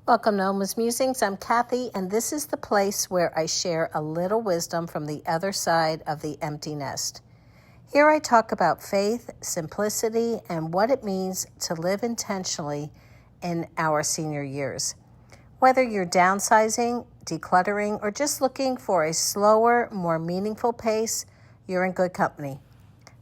Welcome to Musings. I'm Kathy, and this is the place where I share a little wisdom from the other side of the empty nest. Here I talk about faith, simplicity, and what it means to live intentionally in our senior years. Whether you're downsizing, decluttering, or just looking for a slower, more meaningful pace, you're in good company.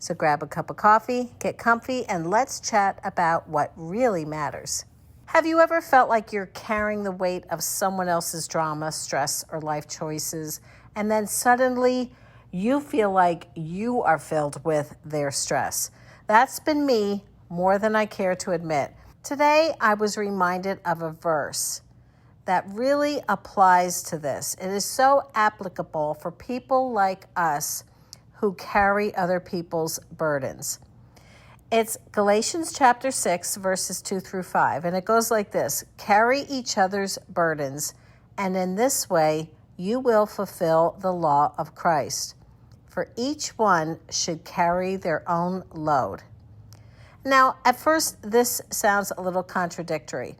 So grab a cup of coffee, get comfy, and let's chat about what really matters. Have you ever felt like you're carrying the weight of someone else's drama, stress, or life choices, and then suddenly you feel like you are filled with their stress? That's been me more than I care to admit. Today, I was reminded of a verse that really applies to this. It is so applicable for people like us who carry other people's burdens. It's Galatians chapter 6, verses 2 through 5, and it goes like this: carry each other's burdens, and in this way you will fulfill the law of Christ. For each one should carry their own load. Now, at first, this sounds a little contradictory.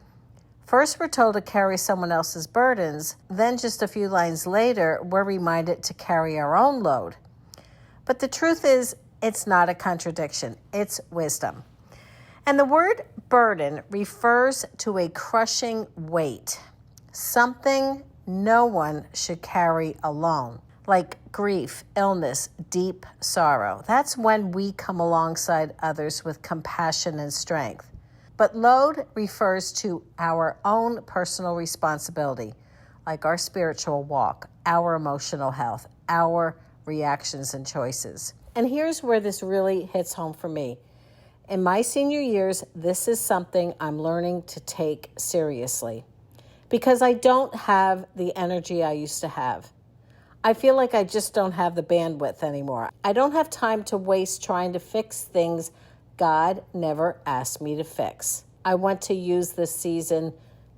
First, we're told to carry someone else's burdens, then just a few lines later, we're reminded to carry our own load. But the truth is, it's not a contradiction, it's wisdom. And the word burden refers to a crushing weight, something no one should carry alone, like grief, illness, deep sorrow. That's when we come alongside others with compassion and strength. But load refers to our own personal responsibility, like our spiritual walk, our emotional health, our reactions and choices. And here's where this really hits home for me. In my senior years, this is something I'm learning to take seriously because I don't have the energy I used to have. I feel like I just don't have the bandwidth anymore. I don't have time to waste trying to fix things God never asked me to fix. I want to use this season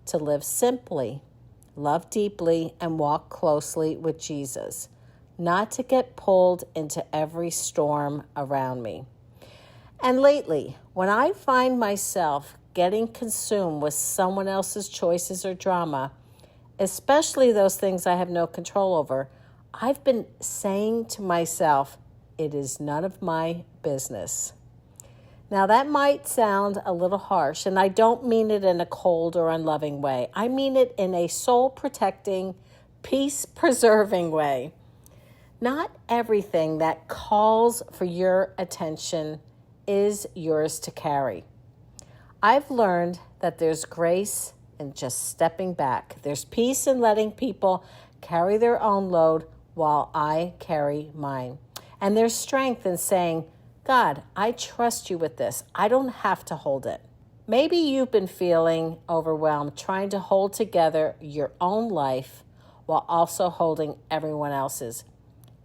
to live simply, love deeply, and walk closely with Jesus, not to get pulled into every storm around me. And lately, when I find myself getting consumed with someone else's choices or drama, especially those things I have no control over, I've been saying to myself, it is none of my business. Now that might sound a little harsh, and I don't mean it in a cold or unloving way. I mean it in a soul-protecting, peace-preserving way. Not everything that calls for your attention is yours to carry. I've learned that there's grace in just stepping back. There's peace in letting people carry their own load while I carry mine. And there's strength in saying, God, I trust you with this. I don't have to hold it. Maybe you've been feeling overwhelmed, trying to hold together your own life while also holding everyone else's.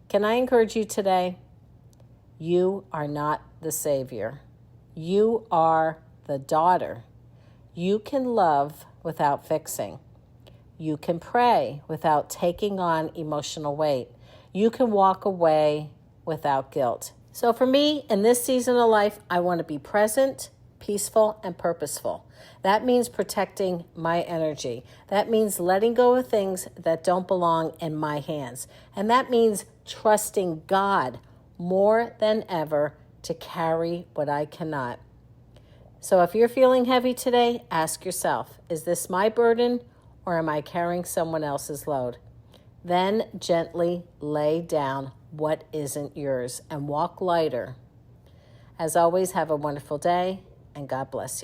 Can I encourage you today? You are not the Savior. You are the daughter. You can love without fixing. You can pray without taking on emotional weight. You can walk away without guilt. So for me, in this season of life, I want to be present, peaceful, and purposeful. That means protecting my energy. That means letting go of things that don't belong in my hands. And that means trusting God more than ever to carry what I cannot. So if you're feeling heavy today, ask yourself, is this my burden or am I carrying someone else's load? Then gently lay down what isn't yours and walk lighter. As always, have a wonderful day and God bless you.